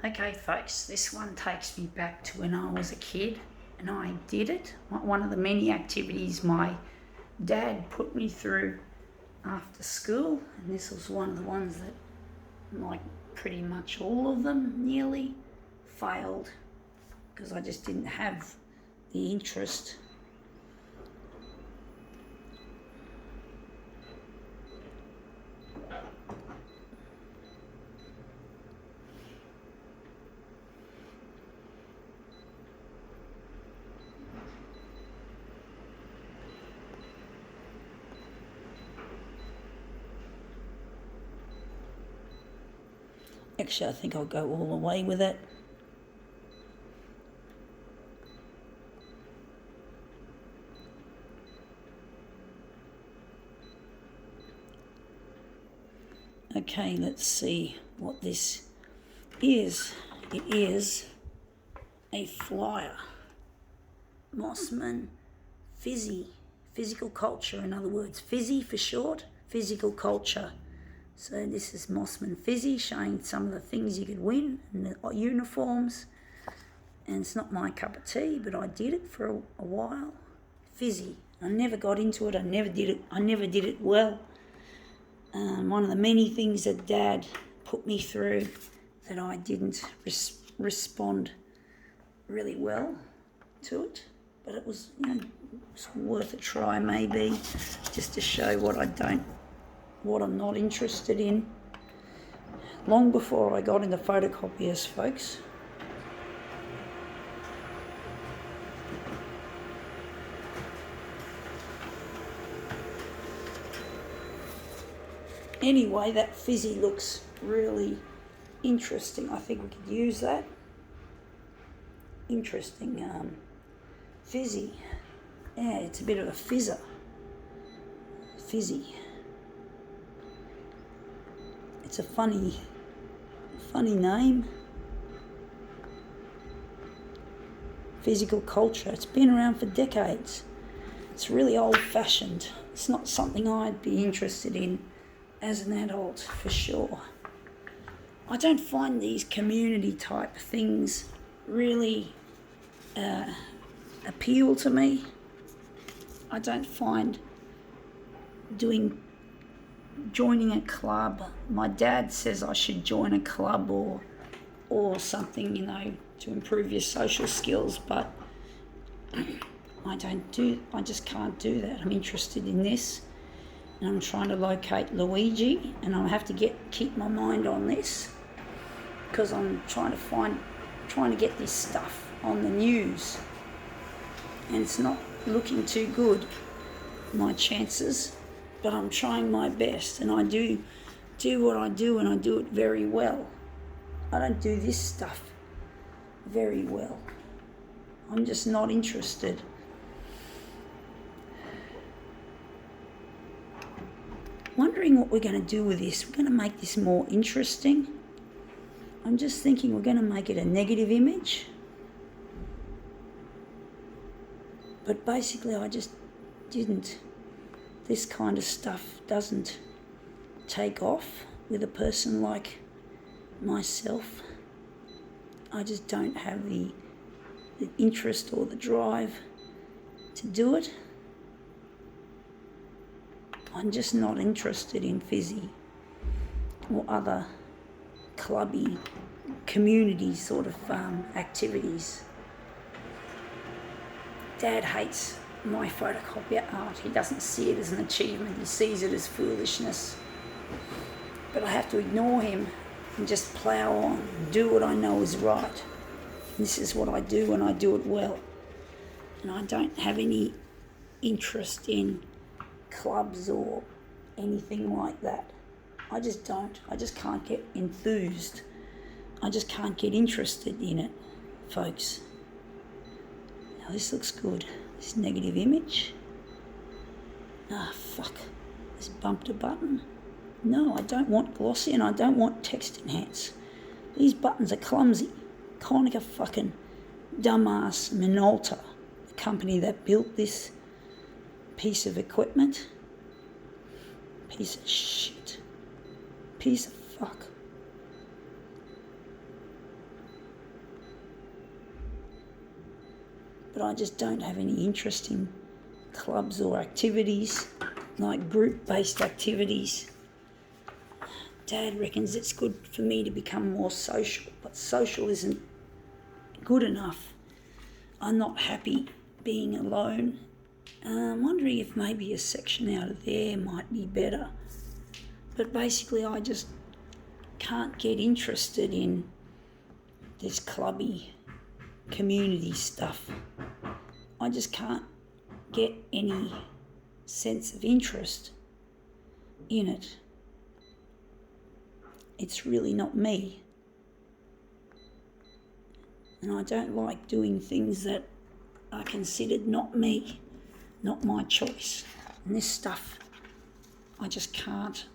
Okay, folks, this one takes me back to when I was a kid and I did it. One of the many activities my dad put me through after school, and this was one of the ones that, like pretty much all of them, nearly failed because I just didn't have the interest. Actually, I think I'll go all the way with it. Okay, let's see what this is. It is a flyer. Mossman Fizzy. Physical culture, in other words. Fizzy for short, physical culture. So this is Mossman Fizzy, showing some of the things you could win and the uniforms. And it's not my cup of tea, but I did it for a while. Fizzy. I never got into it. I never did it well. One of the many things that Dad put me through that I didn't respond really well to it. But it was, it's worth a try maybe, just to show what I'm not interested in. Long before I got into photocopiers, folks. Anyway, that Fizzy looks really interesting. I think we could use that. Interesting. Fizzy. Yeah, it's a bit of a fizzer. Fizzy. It's a funny name. Physical culture. It's been around for decades. It's really old-fashioned. It's not something I'd be interested in as an adult, for sure. I don't find these community type things really appeal to me. I don't find joining a club. My dad says I should join a club or something, to improve your social skills, but I just can't do that. I'm interested in this, and I'm trying to locate Luigi, and I have to keep my mind on this because I'm trying to get this stuff on the news, and it's not looking too good, my chances, but I'm trying my best, and I do what I do, and I do it very well. I don't do this stuff very well. I'm just not interested. Wondering what we're going to do with this. We're going to make this more interesting. I'm just thinking we're going to make it a negative image. But basically I just didn't. This kind of stuff doesn't take off with a person like myself. I just don't have the interest or the drive to do it. I'm just not interested in Fizzy or other clubby community sort of activities. Dad hates my photocopier art. He doesn't see it as an achievement. He sees it as foolishness. But I have to ignore him and just plough on and do what I know is right. And this is what I do, and I do it well. And I don't have any interest in clubs or anything like that. I just don't. I just can't get enthused. I just can't get interested in it, folks. Now this looks good. This negative image. Fuck. Just bumped a button. No, I don't want glossy, and I don't want text enhance. These buttons are clumsy. Konica fucking dumbass Minolta, the company that built this piece of equipment. Piece of shit. Piece of fuck. but I just don't have any interest in clubs or activities, like group-based activities. Dad reckons it's good for me to become more social, but social isn't good enough. I'm not happy being alone. I'm wondering if maybe a section out of there might be better. But basically I just can't get interested in this clubby community stuff. I just can't get any sense of interest in it. It's really not me. And I don't like doing things that are considered not me, not my choice. And this stuff I just can't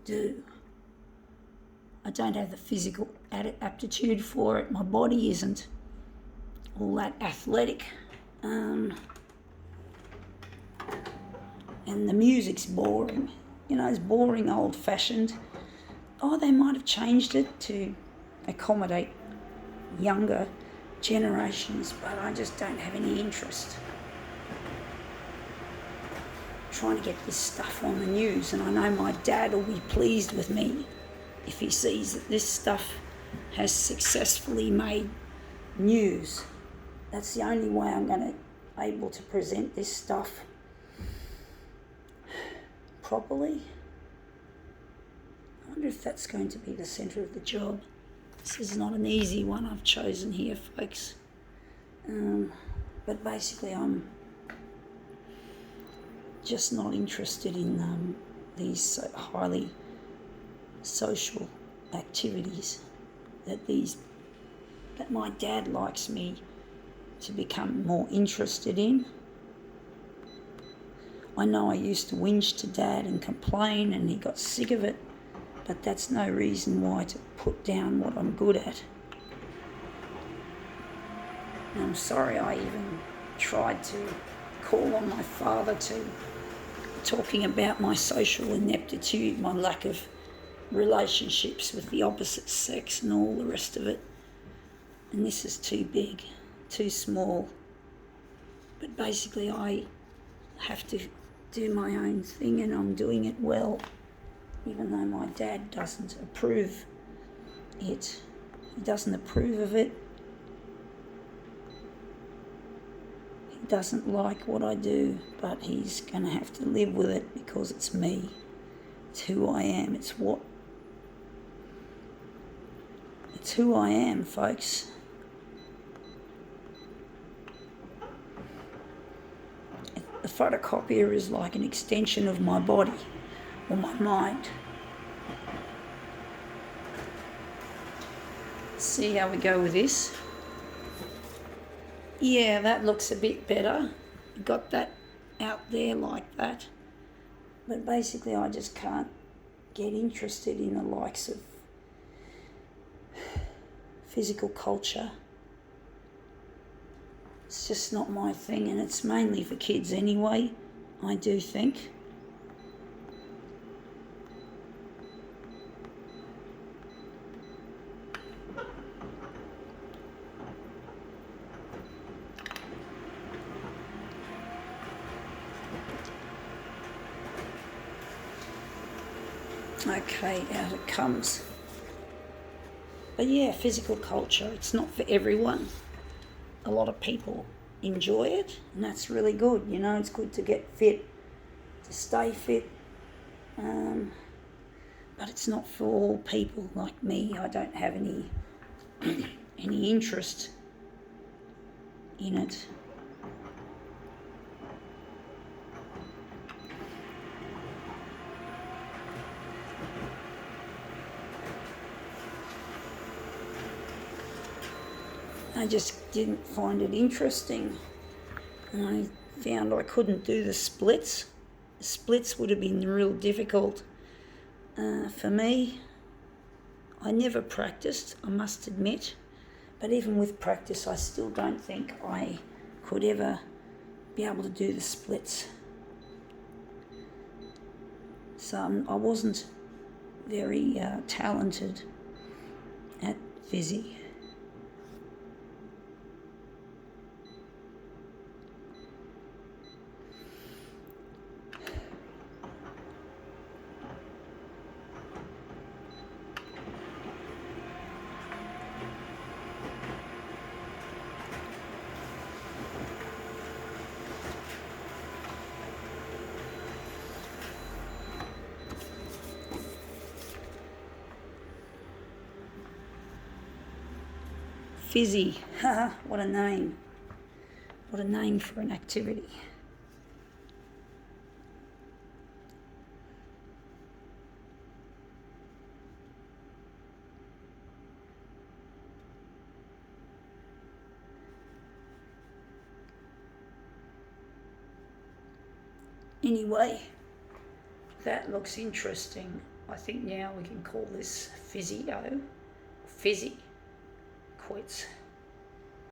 do. I don't have the physical aptitude for it. My body isn't all that athletic. And the music's boring. You know, it's boring, old-fashioned. Oh, they might have changed it to accommodate younger generations, but I just don't have any interest. I'm trying to get this stuff on the news, and I know my dad will be pleased with me if he sees that this stuff has successfully made news. That's the only way I'm able to present this stuff properly. I wonder if that's going to be the centre of the job. This is not an easy one I've chosen here, folks. But basically I'm just not interested in these highly social activities that my dad likes me to become more interested in. I know I used to whinge to Dad and complain, and he got sick of it, but that's no reason why to put down what I'm good at. And I'm sorry I even tried to call on my father to talking about my social ineptitude, my lack of relationships with the opposite sex and all the rest of it. And this is too big, too small. But basically I have to do my own thing, and I'm doing it well, even though my dad doesn't approve it. He doesn't approve of it. He doesn't like what I do, but he's going to have to live with it because it's me. It's who I am. It's who I am, folks. The photocopier is like an extension of my body or my mind. Let's see how we go with this. Yeah, that looks a bit better. Got that out there like that. But basically I just can't get interested in the likes of physical culture. It's just not my thing, and it's mainly for kids anyway, I do think. Okay, out it comes. But yeah, physical culture, it's not for everyone. A lot of people enjoy it, and that's really good. You know, it's good to get fit, to stay fit. But it's not for all people like me. I don't have any any interest in it. I just didn't find it interesting, and I found I couldn't do the splits. The splits would have been real difficult for me. I never practiced, I must admit, but even with practice I still don't think I could ever be able to do the splits. So I wasn't very talented at Fizzy. Fizzy. What a name. What a name for an activity. Anyway, that looks interesting. I think now we can call this Physio. Fizzy. Quits.